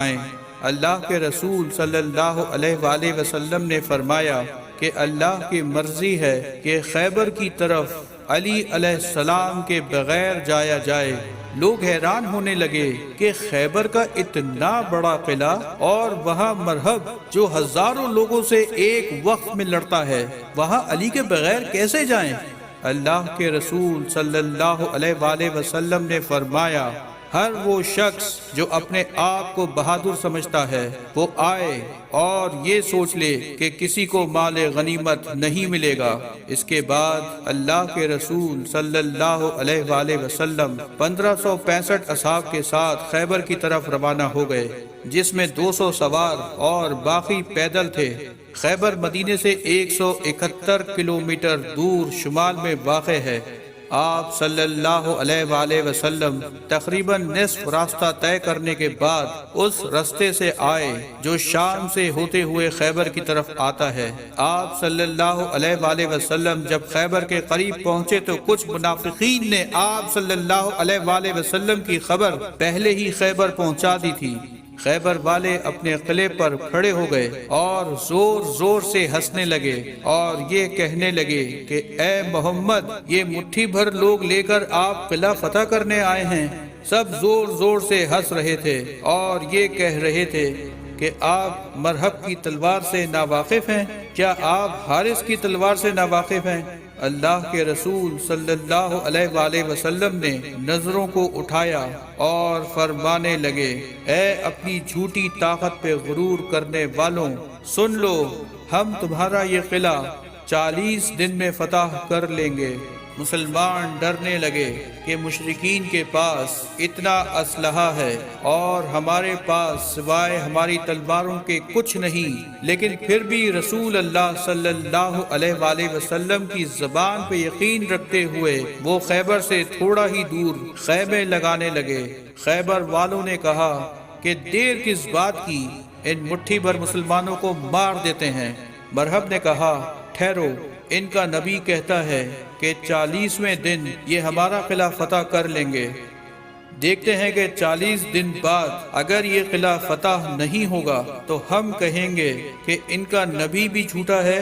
اللہ کے رسول صلی اللہ علیہ وآلہ وسلم نے فرمایا کہ اللہ کی مرضی ہے کہ خیبر کی طرف علی علیہ السلام کے بغیر جایا جائے۔ لوگ حیران ہونے لگے کہ خیبر کا اتنا بڑا قلعہ اور وہاں مرہب جو ہزاروں لوگوں سے ایک وقت میں لڑتا ہے، وہاں علی کے بغیر کیسے جائیں؟ اللہ کے رسول صلی اللہ علیہ وآلہ وسلم نے فرمایا، ہر وہ شخص جو اپنے آپ کو بہادر سمجھتا ہے وہ آئے اور یہ سوچ لے کہ کسی کو مال غنیمت نہیں ملے گا۔ اس کے بعد اللہ کے رسول صلی اللہ علیہ وآلہ وسلم 1565 اصحاب کے ساتھ خیبر کی طرف روانہ ہو گئے، جس میں 200 سوار اور باقی پیدل تھے۔ خیبر مدینے سے 171 کلومیٹر دور شمال میں واقع ہے۔ آپ صلی اللہ علیہ وآلہ وسلم تقریباً نصف راستہ طے کرنے کے بعد اس رستے سے آئے جو شام سے ہوتے ہوئے خیبر کی طرف آتا ہے۔ آپ صلی اللہ علیہ وآلہ وسلم جب خیبر کے قریب پہنچے تو کچھ منافقین نے آپ صلی اللہ علیہ وآلہ وسلم کی خبر پہلے ہی خیبر پہنچا دی تھی۔ خیبر والے اپنے قلعے پر کھڑے ہو گئے اور زور زور سے ہنسنے لگے اور یہ کہنے لگے کہ اے محمد، یہ مٹھی بھر لوگ لے کر آپ قلعہ فتح کرنے آئے ہیں۔ سب زور زور سے ہنس رہے تھے اور یہ کہہ رہے تھے کہ آپ مرہب کی تلوار سے ناواقف ہیں؟ کیا آپ حارث کی تلوار سے ناواقف ہیں؟ اللہ کے رسول صلی اللہ علیہ وآلہ وسلم نے نظروں کو اٹھایا اور فرمانے لگے، اے اپنی جھوٹی طاقت پہ غرور کرنے والوں، سن لو، ہم تمہارا یہ قلعہ 40 دن میں فتح کر لیں گے۔ مسلمان ڈرنے لگے کہ مشرکین کے پاس اتنا اسلحہ ہے اور ہمارے پاس سوائے ہماری تلواروں کے کچھ نہیں، لیکن پھر بھی رسول اللہ صلی اللہ علیہ وآلہ وسلم کی زبان پہ یقین رکھتے ہوئے وہ خیبر سے تھوڑا ہی دور خیمے لگانے لگے۔ خیبر والوں نے کہا کہ دیر کس بات کی، ان مٹھی بھر مسلمانوں کو مار دیتے ہیں۔ مرہب نے کہا، ٹھہرو، ان کا نبی کہتا ہے کہ 40ویں دن یہ ہمارا قلعہ فتح کر لیں گے۔ دیکھتے ہیں کہ 40 دن بعد اگر یہ قلعہ فتح نہیں ہوگا تو ہم کہیں گے کہ ان کا نبی بھی جھوٹا ہے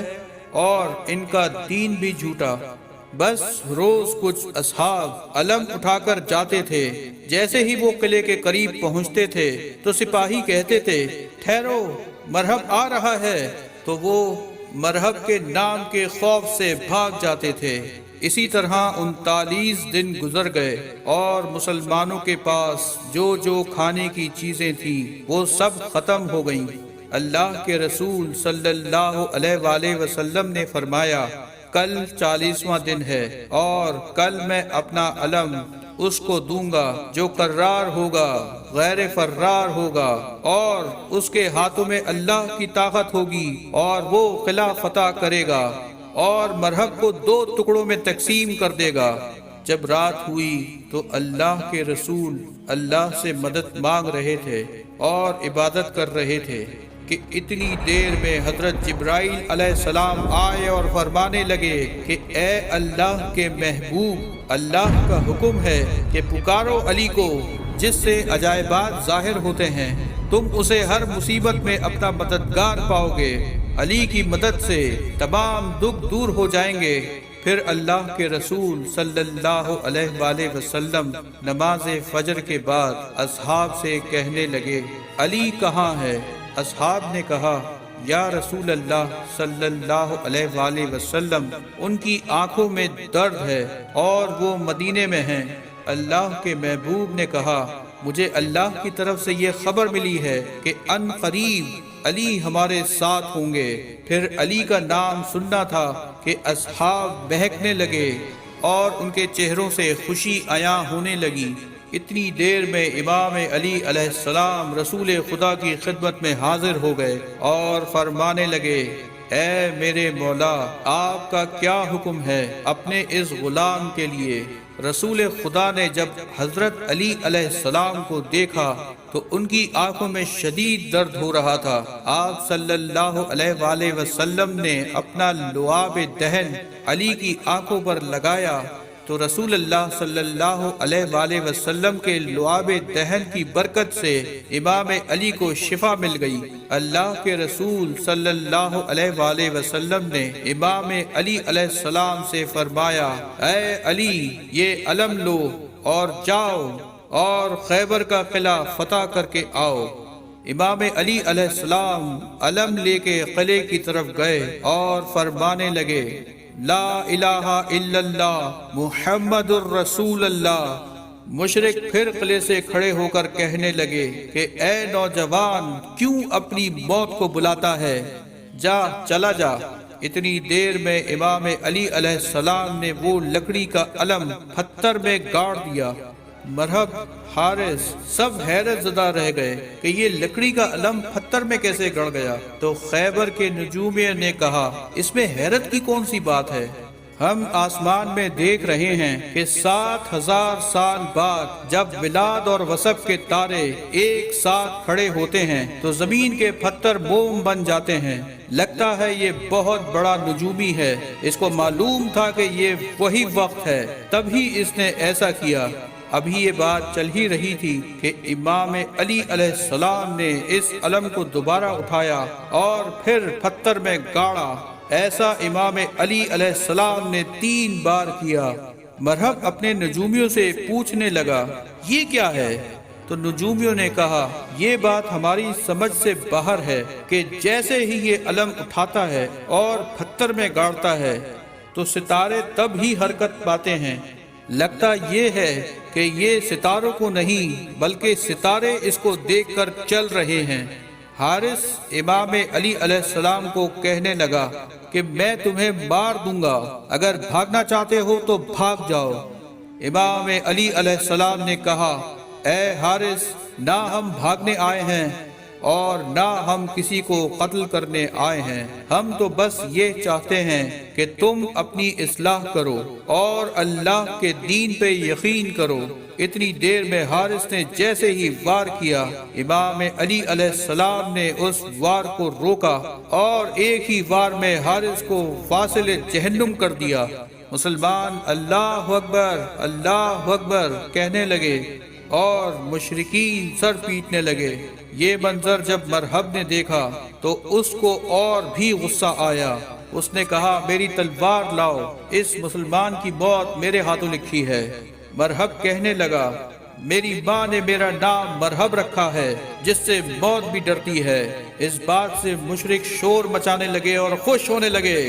اور ان کا دین بھی جھوٹا۔ بس روز کچھ اصحاب علم اٹھا کر جاتے تھے۔ جیسے ہی وہ قلعے کے قریب پہنچتے تھے تو سپاہی کہتے تھے، ٹھہرو، مرہب آ رہا ہے، تو وہ مرہب کے نام کے خوف سے بھاگ جاتے تھے۔ اسی طرح 39 دن گزر گئے اور مسلمانوں کے پاس جو جو کھانے کی چیزیں تھیں وہ سب ختم ہو گئیں۔ اللہ کے رسول صلی اللہ علیہ وآلہ وسلم نے فرمایا، کل 40واں دن ہے اور کل میں اپنا علم اس کو دوں گا جو قرار ہوگا، غیر فرار ہوگا، اور اس کے ہاتھوں میں اللہ کی طاقت ہوگی اور وہ قلعہ فتح کرے گا اور مرہب کو 2 ٹکڑوں میں تقسیم کر دے گا۔ جب رات ہوئی تو اللہ کے رسول اللہ سے مدد مانگ رہے تھے اور عبادت کر رہے تھے کہ اتنی دیر میں حضرت جبرائیل علیہ السلام آئے اور فرمانے لگے کہ اے اللہ کے محبوب، اللہ کا حکم ہے کہ پکارو علی کو، جس سے عجائبات ظاہر ہوتے ہیں، تم اسے ہر مصیبت میں اپنا مددگار پاؤ گے۔ علی کی مدد سے تمام دکھ دور ہو جائیں گے۔ پھر اللہ کے رسول صلی اللہ علیہ وآلہ وسلم نماز فجر کے بعد اصحاب سے کہنے لگے، علی کہاں ہے؟ اصحاب نے کہا، یا رسول اللہ صلی اللہ علیہ وآلہ وسلم، ان کی آنکھوں میں درد ہے اور وہ مدینے میں ہیں۔ اللہ کے محبوب نے کہا، مجھے اللہ کی طرف سے یہ خبر ملی ہے کہ ان قریب علی ہمارے ساتھ ہوں گے۔ پھر علی کا نام سننا تھا کہ اصحاب بہکنے لگے اور ان کے چہروں سے خوشی عیاں ہونے لگی۔ اتنی دیر میں امام علی علیہ السلام رسول خدا کی خدمت میں حاضر ہو گئے اور فرمانے لگے، اے میرے مولا، آپ کا کیا حکم ہے اپنے اس غلام کے لیے؟ رسول خدا نے جب حضرت علی علیہ السلام کو دیکھا تو ان کی آنکھوں میں شدید درد ہو رہا تھا۔ آپ صلی اللہ علیہ وآلہ وسلم نے اپنا لعاب دہن علی کی آنکھوں پر لگایا تو رسول اللہ صلی اللہ علیہ وآلہ وسلم کے لعاب دہن کی برکت سے امام علی کو شفا مل گئی۔ اللہ کے رسول صلی اللہ علیہ وآلہ وسلم نے امام علی علیہ السلام سے فرمایا، اے علی یہ علم لو اور جاؤ اور خیبر کا قلعہ فتح کر کے آؤ۔ امام علی علیہ السلام علم لے کے قلعے کی طرف گئے اور فرمانے لگے، لا الہ الا اللہ محمد الرسول اللہ۔ مشرک پھر قلعے سے کھڑے ہو کر کہنے لگے کہ اے نوجوان کیوں اپنی موت کو بلاتا ہے، جا چلا جا۔ اتنی دیر میں امام علی علیہ السلام نے وہ لکڑی کا علم پتھر میں گاڑ دیا۔ مرحب، حارث سب حیرت زدہ رہ گئے کہ یہ لکڑی کا علم پتھر میں کیسے گڑ گیا۔ تو خیبر کے نجومی نے کہا، اس میں حیرت کی کون سی بات ہے؟ ہم آسمان میں دیکھ رہے ہیں کہ 7000 سال بعد جب ولاد اور وصف کے تارے ایک ساتھ کھڑے ہوتے ہیں تو زمین کے پتھر موم بن جاتے ہیں۔ لگتا ہے یہ بہت بڑا نجومی ہے، اس کو معلوم تھا کہ یہ وہی وقت ہے، تبھی اس نے ایسا کیا۔ ابھی یہ بات چل ہی رہی تھی کہ امام علی علیہ السلام نے اس علم کو دوبارہ اٹھایا اور پھر پتھر میں گاڑا۔ ایسا امام علی علیہ السلام نے 3 بار کیا۔ مرحب اپنے نجومیوں سے پوچھنے لگا، یہ کیا ہے؟ تو نجومیوں نے کہا، یہ بات ہماری سمجھ سے باہر ہے کہ جیسے ہی یہ علم اٹھاتا ہے اور پتھر میں گاڑتا ہے تو ستارے تب ہی حرکت پاتے ہیں۔ لگتا یہ ہے کہ یہ ستاروں کو نہیں بلکہ ستارے اس کو دیکھ کر چل رہے ہیں۔ حارث امام علی علیہ السلام کو کہنے لگا کہ میں تمہیں مار دوں گا، اگر بھاگنا چاہتے ہو تو بھاگ جاؤ۔ امام علی علیہ السلام نے کہا، اے حارث نہ ہم بھاگنے آئے ہیں اور نہ ہم کسی کو قتل کرنے آئے ہیں، ہم تو بس یہ چاہتے ہیں کہ تم اپنی اصلاح کرو اور اللہ کے دین پہ یقین کرو۔ اتنی دیر میں حارث نے جیسے ہی وار کیا، امام علی علیہ السلام نے اس وار کو روکا اور ایک ہی وار میں حارث کو فاصل جہنم کر دیا۔ مسلمان اللہ اکبر کہنے لگے اور مشرکین سر پیٹنے لگے۔ یہ منظر جب مرحب نے دیکھا تو اس کو اور بھی غصہ آیا۔ اس نے کہا، میری تلوار لاؤ، اس مسلمان کی موت میرے ہاتھوں لکھی ہے۔ مرحب کہنے لگا، میری ماں نے میرا نام مرحب رکھا ہے جس سے موت بھی ڈرتی ہے۔ اس بات سے مشرک شور مچانے لگے اور خوش ہونے لگے۔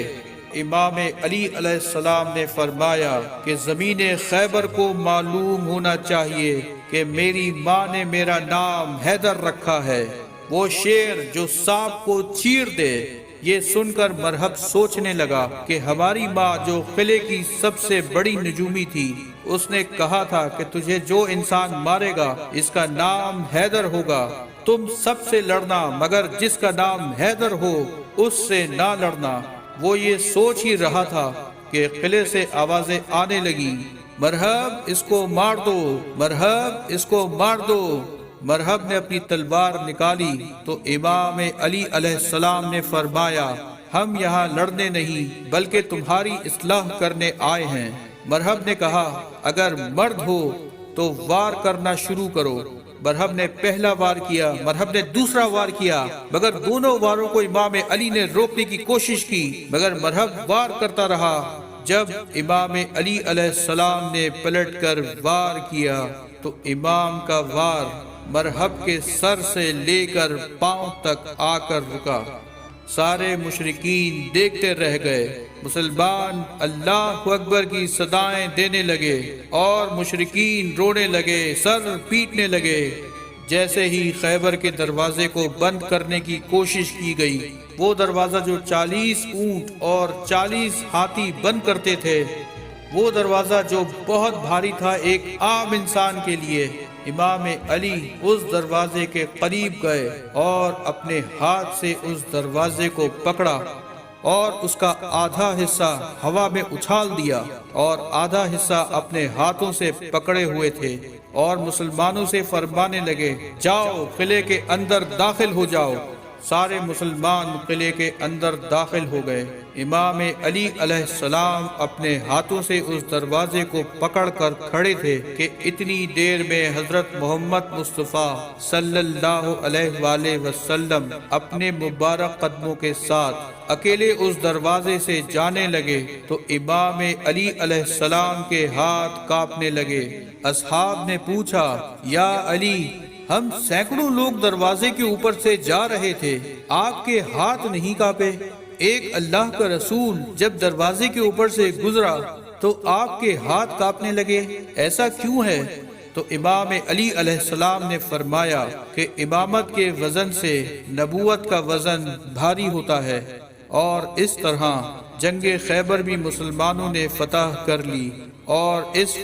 امام علی علیہ السلام نے فرمایا کہ زمین خیبر کو معلوم ہونا چاہیے کہ میری ماں نے میرا نام حیدر رکھا ہے، وہ شیر جو سانپ کو چیر دے۔ یہ سن کر مرحب سوچنے لگا کہ ہماری ماں جو قلعے کی سب سے بڑی نجومی تھی، اس نے کہا تھا کہ تجھے جو انسان مارے گا اس کا نام حیدر ہوگا، تم سب سے لڑنا مگر جس کا نام حیدر ہو اس سے نہ لڑنا۔ وہ یہ سوچ ہی رہا تھا کہ قلعے سے آوازیں آنے لگی، مرحب اس کو مار دو، مرحب اس کو مار دو۔ مرحب نے اپنی تلوار نکالی تو امام علی علیہ السلام نے فرمایا، ہم یہاں لڑنے نہیں بلکہ تمہاری اصلاح کرنے آئے ہیں۔ مرحب نے کہا، اگر مرد ہو تو وار کرنا شروع کرو۔ مرحب نے پہلا وار کیا، مرحب نے دوسرا وار کیا، مگر دونوں واروں کو امام علی نے روکنے کی کوشش کی، مگر مرحب وار کرتا رہا۔ جب امام علی علیہ السلام نے پلٹ کر وار کیا تو امام کا وار مرحب کے سر سے لے کر پاؤں تک آ کر رکا۔ سارے مشرکین دیکھتے رہ گئے۔ مسلمان اللہ اکبر کی صدائیں دینے لگے اور مشرکین رونے لگے، سر پیٹنے لگے۔ جیسے ہی خیبر کے دروازے کو بند کرنے کی کوشش کی گئی، وہ دروازہ جو 40 اونٹ اور 40 ہاتھی بند کرتے تھے، وہ دروازہ جو بہت بھاری تھا ایک عام انسان کے لیے، امام علی اس دروازے کے قریب گئے اور اپنے ہاتھ سے اس دروازے کو پکڑا اور اس کا آدھا حصہ ہوا میں اچھال دیا اور آدھا حصہ اپنے ہاتھوں سے پکڑے ہوئے تھے، اور مسلمانوں سے فرمانے لگے، جاؤ قلعے کے اندر داخل ہو جاؤ۔ سارے مسلمان قلعے کے اندر داخل ہو گئے۔ امام علی علیہ السلام اپنے ہاتھوں سے اس دروازے کو پکڑ کر کھڑے تھے کہ اتنی دیر میں حضرت محمد مصطفیٰ صلی اللہ علیہ وآلہ وسلم اپنے مبارک قدموں کے ساتھ اکیلے اس دروازے سے جانے لگے تو امام علی علیہ السلام کے ہاتھ کانپنے لگے۔ اصحاب نے پوچھا، یا علی، ہم سینکڑوں لوگ دروازے کے اوپر سے جا رہے تھے، آپ کے ہاتھ نہیں کانپے؟ ایک اللہ کا رسول جب دروازے کے اوپر سے گزرا تو آپ کے ہاتھ کانپنے لگے، ایسا کیوں ہے؟ تو امام علی علیہ السلام نے فرمایا کہ امامت کے وزن سے نبوت کا وزن بھاری ہوتا ہے، اور اس طرح جنگ خیبر بھی مسلمانوں نے فتح کر لی، اور اس